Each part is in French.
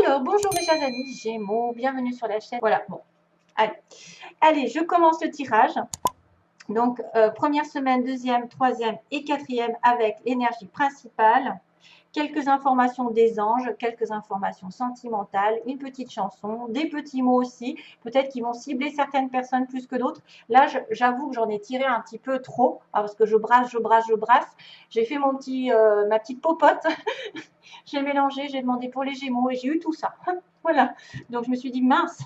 Alors, bonjour mes chers amis Gémeaux, bienvenue sur la chaîne. Voilà, bon, allez, je commence le tirage. Donc, première semaine, deuxième, troisième et quatrième avec l'énergie principale. Quelques informations des anges, quelques informations sentimentales, une petite chanson, des petits mots aussi, peut-être qu'ils vont cibler certaines personnes plus que d'autres. Là, j'avoue que j'en ai tiré un petit peu trop, parce que je brasse. J'ai fait ma petite popote, j'ai mélangé, j'ai demandé pour les Gémeaux et j'ai eu tout ça. Voilà, donc je me suis dit, mince,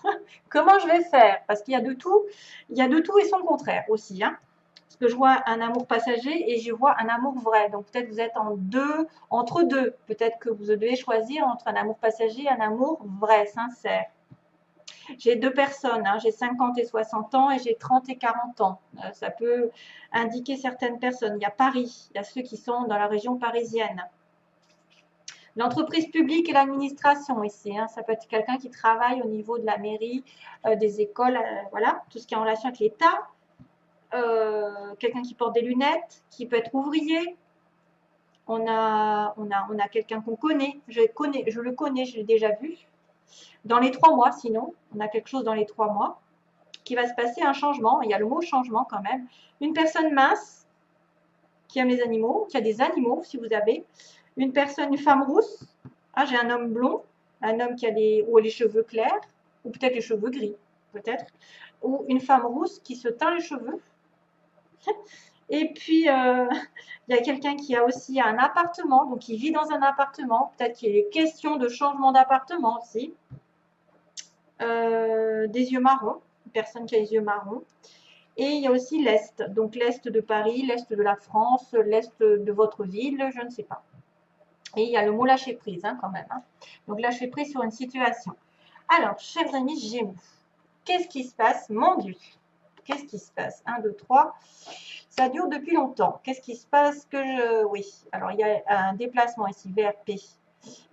comment je vais faire? Parce qu'il y a de tout, et son contraire aussi, hein. Parce que je vois un amour passager et je vois un amour vrai. Donc peut-être vous êtes entre deux. Peut-être que vous devez choisir entre un amour passager et un amour vrai, sincère. J'ai deux personnes, hein, j'ai 50 et 60 ans et j'ai 30 et 40 ans. Ça peut indiquer certaines personnes. Il y a Paris, il y a ceux qui sont dans la région parisienne. L'entreprise publique et l'administration ici, hein, ça peut être quelqu'un qui travaille au niveau de la mairie, des écoles, voilà, tout ce qui est en relation avec l'État. Quelqu'un qui porte des lunettes, qui peut être ouvrier. On a quelqu'un qu'on connaît. Je le connais, je l'ai déjà vu. Dans les 3 mois, sinon, on a quelque chose dans les 3 mois qui va se passer un changement. Il y a le mot changement quand même. Une personne mince qui aime les animaux, qui a des animaux si vous avez. Une femme rousse. Ah, j'ai un homme blond, un homme qui a les cheveux clairs, ou peut-être les cheveux gris, peut-être. Ou une femme rousse qui se teint les cheveux. Et puis, il y a quelqu'un qui a aussi un appartement, donc il vit dans un appartement. Peut-être qu'il est question de changement d'appartement aussi. Des yeux marrons, une personne qui a les yeux marrons. Et il y a aussi l'Est, donc l'Est de Paris, l'Est de la France, l'Est de votre ville, je ne sais pas. Et il y a le mot lâcher prise, hein, quand même. Hein. Donc lâcher prise sur une situation. Alors, chers amis Gémeaux, qu'est-ce qui se passe? Mon Dieu, qu'est-ce qui se passe? 1, 2, 3. Ça dure depuis longtemps. Qu'est-ce qui se passe Oui, alors il y a un déplacement ici, VRP.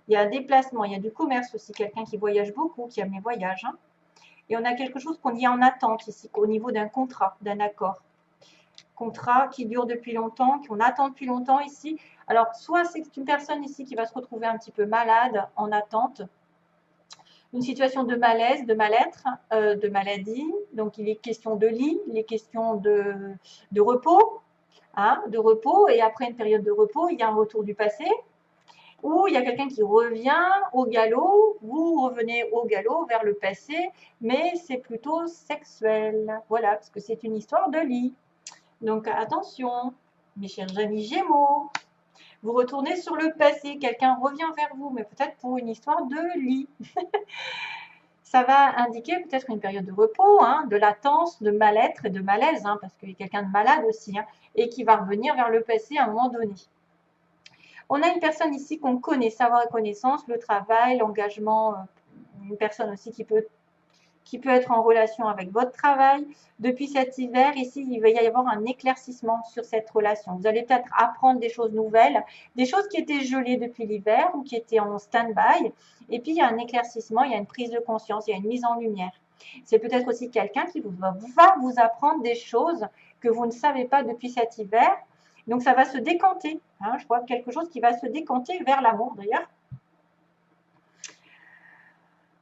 Il y a un déplacement, il y a du commerce aussi, quelqu'un qui voyage beaucoup, qui aime les voyages. Hein. Et on a quelque chose qu'on dit en attente ici, au niveau d'un contrat, d'un accord. Contrat qui dure depuis longtemps, qu'on attend depuis longtemps ici. Alors, soit c'est une personne ici qui va se retrouver un petit peu malade, en attente, une situation de malaise, de mal-être, de maladie. Donc, il est question de lit, il est question de repos, hein, de repos. Et après une période de repos, il y a un retour du passé. Ou il y a quelqu'un qui revient au galop, vous revenez au galop vers le passé, mais c'est plutôt sexuel. Voilà, parce que c'est une histoire de lit. Donc attention, mes chers amis Gémeaux, vous retournez sur le passé, quelqu'un revient vers vous, mais peut-être pour une histoire de lit. Ça va indiquer peut-être une période de repos, hein, de latence, de mal-être et de malaise, hein, parce qu'il y a quelqu'un de malade aussi, hein, et qui va revenir vers le passé à un moment donné. On a une personne ici qu'on connaît, savoir et connaissance, le travail, l'engagement, une personne aussi qui peut être en relation avec votre travail. Depuis cet hiver, ici, il va y avoir un éclaircissement sur cette relation. Vous allez peut-être apprendre des choses nouvelles, des choses qui étaient gelées depuis l'hiver ou qui étaient en stand-by. Et puis, il y a un éclaircissement, il y a une prise de conscience, il y a une mise en lumière. C'est peut-être aussi quelqu'un qui va vous apprendre des choses que vous ne savez pas depuis cet hiver. Donc, ça va se décanter. Hein, je vois quelque chose qui va se décanter vers l'amour, d'ailleurs.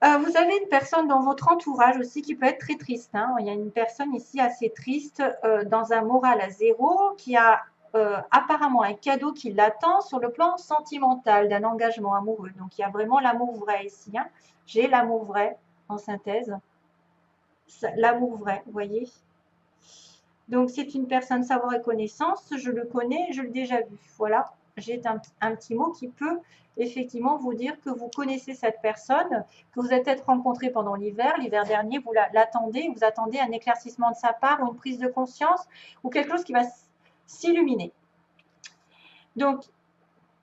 Vous avez une personne dans votre entourage aussi qui peut être très triste. Hein. Il y a une personne ici assez triste, dans un moral à zéro, qui a apparemment un cadeau qui l'attend sur le plan sentimental, d'un engagement amoureux. Donc, il y a vraiment l'amour vrai ici. Hein. J'ai l'amour vrai, en synthèse. L'amour vrai, vous voyez. Donc, c'est une personne savoir et connaissance. Je le connais, je l'ai déjà vu. Voilà, j'ai un petit mot qui peut effectivement vous dire que vous connaissez cette personne, que vous êtes peut-être rencontré pendant l'hiver dernier, vous l'attendez, vous attendez un éclaircissement de sa part ou une prise de conscience ou quelque chose qui va s'illuminer. Donc,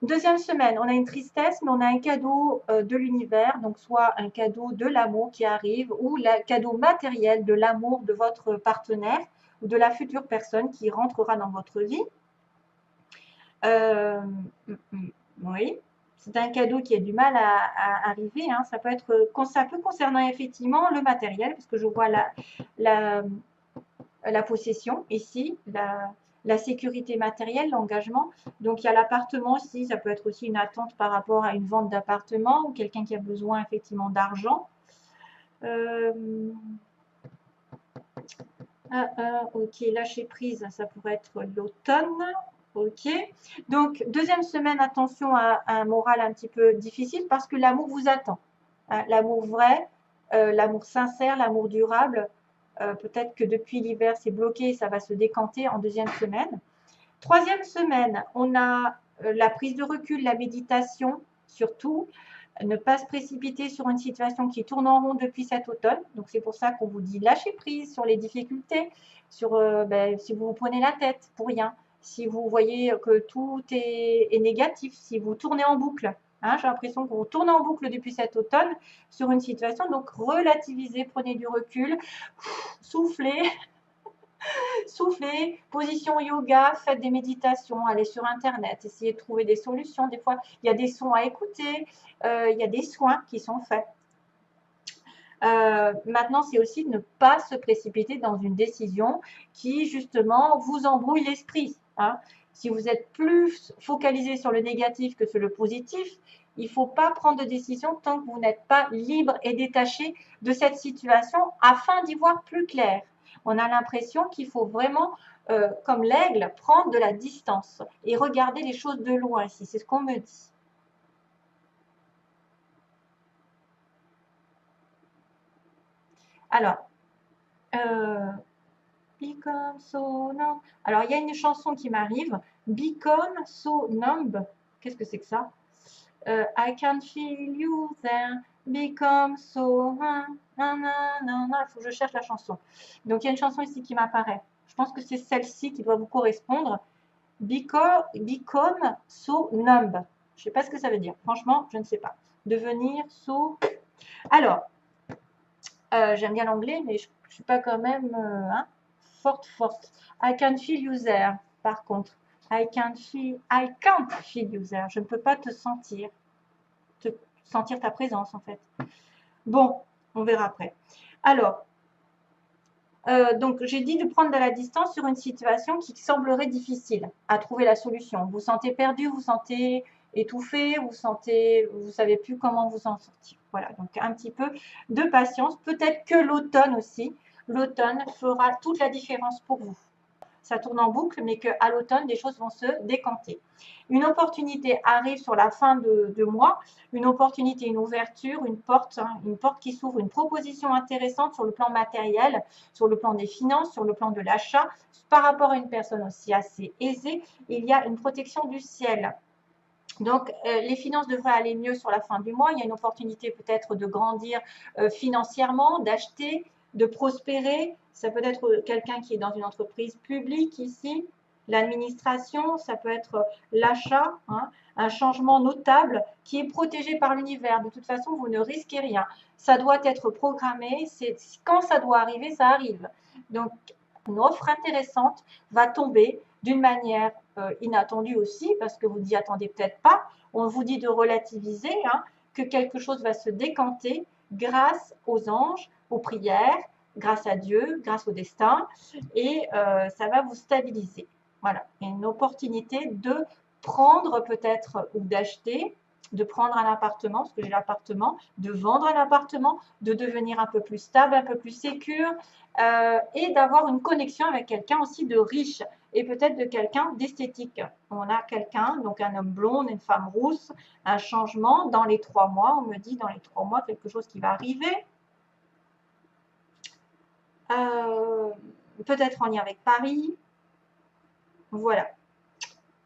deuxième semaine, on a une tristesse, mais on a un cadeau de l'univers, donc soit un cadeau de l'amour qui arrive ou le cadeau matériel de l'amour de votre partenaire ou de la future personne qui rentrera dans votre vie. Oui, c'est un cadeau qui a du mal à arriver. Hein. Ça peut concerner effectivement le matériel, parce que je vois la possession ici, la sécurité matérielle, l'engagement. Donc, il y a l'appartement aussi, ça peut être aussi une attente par rapport à une vente d'appartement ou quelqu'un qui a besoin effectivement d'argent. Ok, lâcher prise, ça pourrait être l'automne. Ok. Donc, deuxième semaine, attention à un moral un petit peu difficile parce que l'amour vous attend. Hein, l'amour vrai, l'amour sincère, l'amour durable. Peut-être que depuis l'hiver, c'est bloqué, ça va se décanter en deuxième semaine. Troisième semaine, on a la prise de recul, la méditation, surtout. Ne pas se précipiter sur une situation qui tourne en rond depuis cet automne. Donc, c'est pour ça qu'on vous dit lâcher prise sur les difficultés, sur si vous vous prenez la tête pour rien, si vous voyez que tout est négatif, si vous tournez en boucle. Hein, j'ai l'impression que vous tournez en boucle depuis cet automne sur une situation. Donc, relativisez, prenez du recul, soufflez. Soufflez, position yoga, faites des méditations, allez sur Internet, essayez de trouver des solutions. Des fois, il y a des sons à écouter, il y a des soins qui sont faits. Maintenant, c'est aussi de ne pas se précipiter dans une décision qui, justement, vous embrouille l'esprit. Hein. Si vous êtes plus focalisé sur le négatif que sur le positif, il ne faut pas prendre de décision tant que vous n'êtes pas libre et détaché de cette situation afin d'y voir plus clair. On a l'impression qu'il faut vraiment, comme l'aigle, prendre de la distance et regarder les choses de loin ici. C'est ce qu'on me dit. Alors, Become so numb. Alors, il y a une chanson qui m'arrive. Become so numb. Qu'est-ce que c'est que ça? I can feel you there. Become so. Il faut que je cherche la chanson. Donc, il y a une chanson ici qui m'apparaît. Je pense que c'est celle-ci qui doit vous correspondre. Become so numb. Je ne sais pas ce que ça veut dire. Franchement, je ne sais pas. Devenir so. Alors, j'aime bien l'anglais, mais je ne suis pas quand même forte. I can feel you there, par contre. I can't feel you there. Je ne peux pas te sentir ta présence, en fait. Bon, on verra après. Alors, donc, j'ai dit de prendre de la distance sur une situation qui semblerait difficile à trouver la solution. Vous vous sentez perdu, vous vous sentez étouffé, vous savez plus comment vous en sortir. Voilà, donc un petit peu de patience. Peut-être que l'automne aussi, l'automne fera toute la différence pour vous. Ça tourne en boucle, mais qu'à l'automne, des choses vont se décanter. Une opportunité arrive sur la fin de mois, une opportunité, une ouverture, une porte qui s'ouvre, une proposition intéressante sur le plan matériel, sur le plan des finances, sur le plan de l'achat, par rapport à une personne aussi assez aisée. Il y a une protection du ciel. Donc, les finances devraient aller mieux sur la fin du mois. Il y a une opportunité peut-être de grandir financièrement, d'acheter, de prospérer. Ça peut être quelqu'un qui est dans une entreprise publique ici, l'administration, ça peut être l'achat, hein, un changement notable qui est protégé par l'univers. De toute façon, vous ne risquez rien. Ça doit être programmé. Quand ça doit arriver, ça arrive. Donc, une offre intéressante va tomber d'une manière inattendue aussi, parce que vous n'y attendez peut-être pas. On vous dit de relativiser, hein, que quelque chose va se décanter grâce aux anges, aux prières, grâce à Dieu, grâce au destin, et ça va vous stabiliser. Voilà, il y a une opportunité de prendre peut-être ou d'acheter, de prendre un appartement, parce que j'ai l'appartement, de vendre un appartement, de devenir un peu plus stable, un peu plus sécure, et d'avoir une connexion avec quelqu'un aussi de riche et peut-être de quelqu'un d'esthétique. On a quelqu'un, donc un homme blond, une femme rousse, un changement dans les 3 mois. On me dit dans les 3 mois quelque chose qui va arriver. Peut-être en lien avec Paris. Voilà.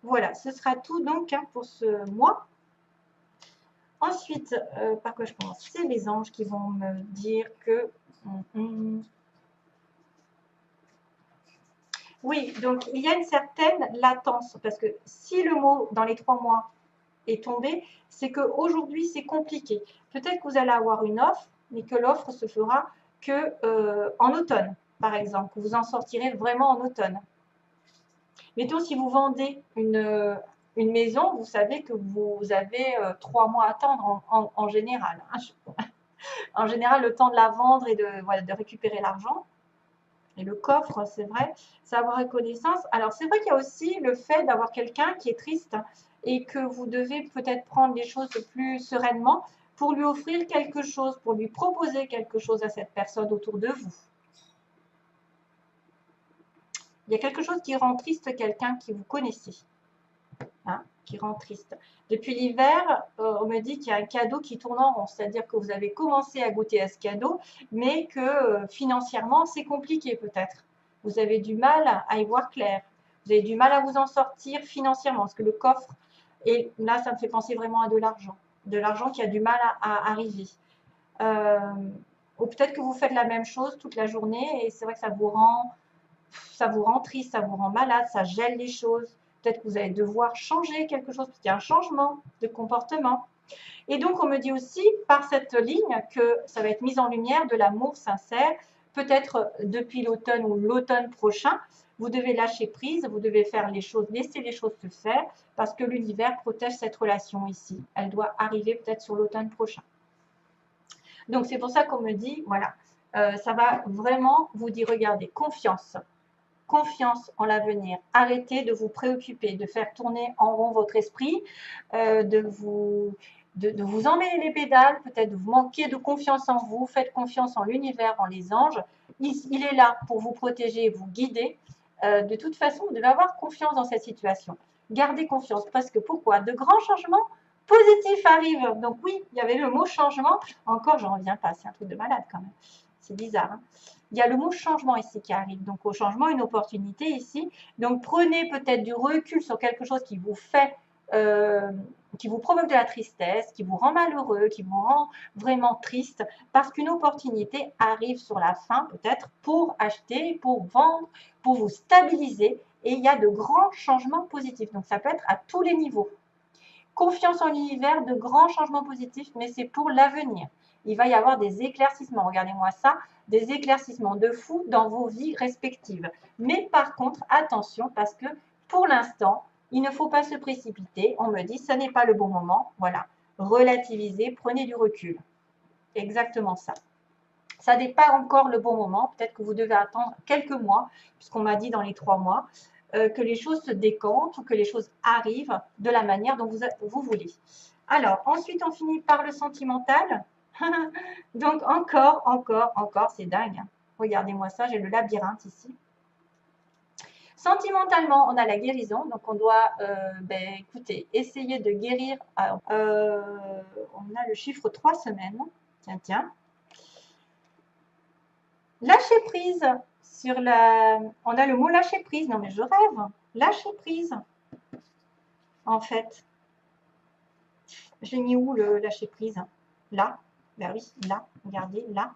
Voilà, ce sera tout donc hein, pour ce mois. Ensuite, par quoi je commence? C'est les anges qui vont me dire que... Oui, donc il y a une certaine latence, parce que si le mot dans les 3 mois est tombé, c'est qu'aujourd'hui c'est compliqué. Peut-être que vous allez avoir une offre, mais que l'offre se fera que en automne, par exemple, que vous en sortirez vraiment en automne. Mettons, si vous vendez une maison, vous savez que vous avez 3 mois à attendre en général. Hein. En général, le temps de la vendre et de récupérer l'argent. Et le coffre, c'est vrai, savoir reconnaissance. Alors, c'est vrai qu'il y a aussi le fait d'avoir quelqu'un qui est triste et que vous devez peut-être prendre les choses plus sereinement pour lui offrir quelque chose, pour lui proposer quelque chose à cette personne autour de vous. Il y a quelque chose qui rend triste quelqu'un qui vous connaissez, hein, qui rend triste. Depuis l'hiver, on me dit qu'il y a un cadeau qui tourne en rond, c'est-à-dire que vous avez commencé à goûter à ce cadeau, mais que financièrement, c'est compliqué peut-être. Vous avez du mal à y voir clair. Vous avez du mal à vous en sortir financièrement, parce que le coffre, et là, ça me fait penser vraiment à de l'argent qui a du mal à arriver. Ou peut-être que vous faites la même chose toute la journée, et c'est vrai que ça vous rend triste, ça vous rend malade, ça gèle les choses. Peut-être que vous allez devoir changer quelque chose, parce qu'il y a un changement de comportement. Et donc, on me dit aussi par cette ligne que ça va être mis en lumière de l'amour sincère. Peut-être depuis l'automne ou l'automne prochain, vous devez lâcher prise, vous devez faire les choses, laisser les choses se faire, parce que l'univers protège cette relation ici. Elle doit arriver peut-être sur l'automne prochain. Donc, c'est pour ça qu'on me dit, voilà, ça va vraiment vous dire, regardez, confiance en l'avenir. Arrêtez de vous préoccuper, de faire tourner en rond votre esprit, de vous emmêler les pédales, peut-être de vous manquer de confiance en vous. Faites confiance en l'univers, en les anges. Il est là pour vous protéger, vous guider. De toute façon, vous devez avoir confiance dans cette situation. Gardez confiance, parce que pourquoi? De grands changements positifs arrivent. Donc oui, il y avait le mot changement. Encore, j'en reviens pas. C'est un truc de malade quand même. C'est bizarre, hein. Il y a le mot changement ici qui arrive. Donc, au changement, une opportunité ici. Donc, prenez peut-être du recul sur quelque chose qui vous fait, qui vous provoque de la tristesse, qui vous rend malheureux, qui vous rend vraiment triste, parce qu'une opportunité arrive sur la fin, peut-être, pour acheter, pour vendre, pour vous stabiliser. Et il y a de grands changements positifs. Donc, ça peut être à tous les niveaux. Confiance en l'univers, de grands changements positifs, mais c'est pour l'avenir. Il va y avoir des éclaircissements, regardez-moi ça, des éclaircissements de fou dans vos vies respectives. Mais par contre, attention, parce que pour l'instant, il ne faut pas se précipiter. On me dit, ce n'est pas le bon moment. Voilà, relativisez, prenez du recul. Exactement ça. Ça n'est pas encore le bon moment. Peut-être que vous devez attendre quelques mois, puisqu'on m'a dit dans les 3 mois, que les choses se décantent ou que les choses arrivent de la manière dont vous voulez. Alors, ensuite, on finit par le sentimental. Donc, encore, c'est dingue. Regardez-moi ça, j'ai le labyrinthe ici. Sentimentalement, on a la guérison. Donc, on doit, écoutez, essayer de guérir. Alors, on a le chiffre 3 semaines. Tiens. Lâcher prise. On a le mot lâcher prise. Non, mais je rêve. Lâcher prise. En fait. J'ai mis où le lâcher prise? Là. Ben oui, là. Regardez, là.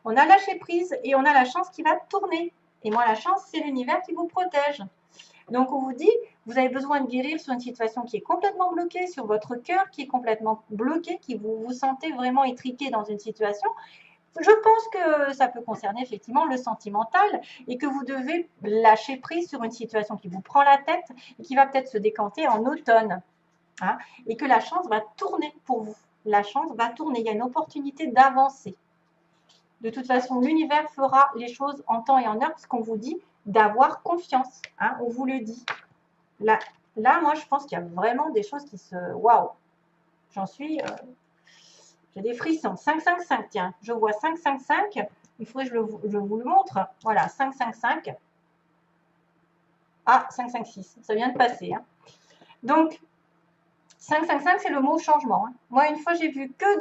On a lâché prise et on a la chance qui va tourner. Et moi, la chance, c'est l'univers qui vous protège. Donc, on vous dit, vous avez besoin de guérir sur une situation qui est complètement bloquée, sur votre cœur qui est complètement bloqué, qui vous sentez vraiment étriqué dans une situation. Je pense que ça peut concerner effectivement le sentimental et que vous devez lâcher prise sur une situation qui vous prend la tête et qui va peut-être se décanter en automne. Hein, et que la chance va tourner pour vous. La chance va tourner. Il y a une opportunité d'avancer. De toute façon, l'univers fera les choses en temps et en heure parce qu'on vous dit d'avoir confiance. Hein, on vous le dit. Là, moi, je pense qu'il y a vraiment des choses qui se... Waouh! J'en suis... J'ai des frissons. 5-5-5, tiens. Je vois 5-5-5. Il faudrait que je vous le montre. Voilà, 5-5-5. Ah, 5-5-6. Ça vient de passer. Hein. Donc, 555, c'est le mot changement. Hein. Moi, une fois, j'ai vu que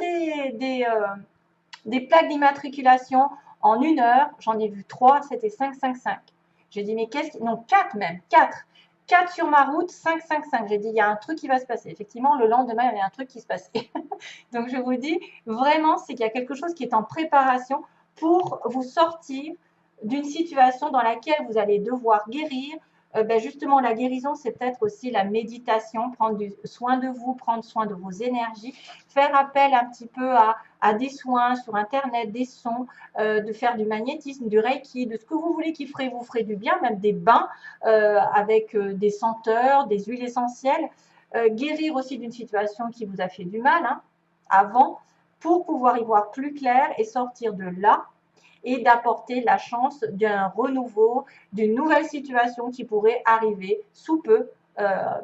des plaques d'immatriculation en 1 heure. J'en ai vu 3, c'était 555. J'ai dit, mais qu'est-ce qui... Non, 4 même, 4. 4 sur ma route, 555. J'ai dit, il y a un truc qui va se passer. Effectivement, le lendemain, il y avait un truc qui se passait. Donc, je vous dis, vraiment, c'est qu'il y a quelque chose qui est en préparation pour vous sortir d'une situation dans laquelle vous allez devoir guérir. Justement, la guérison, c'est peut-être aussi la méditation, prendre soin de vous, prendre soin de vos énergies, faire appel un petit peu à des soins sur Internet, des sons, de faire du magnétisme, du reiki, de ce que vous voulez qui vous ferait du bien, même des bains avec des senteurs, des huiles essentielles. Guérir aussi d'une situation qui vous a fait du mal avant, pour pouvoir y voir plus clair et sortir de là et d'apporter la chance d'un renouveau, d'une nouvelle situation qui pourrait arriver sous peu,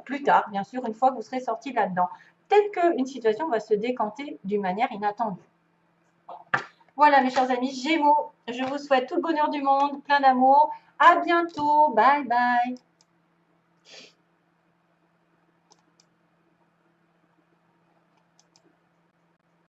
plus tard, bien sûr, une fois que vous serez sorti là-dedans. Peut-être qu'une situation va se décanter d'une manière inattendue. Voilà, mes chers amis Gémeaux, je vous souhaite tout le bonheur du monde, plein d'amour. À bientôt. Bye bye.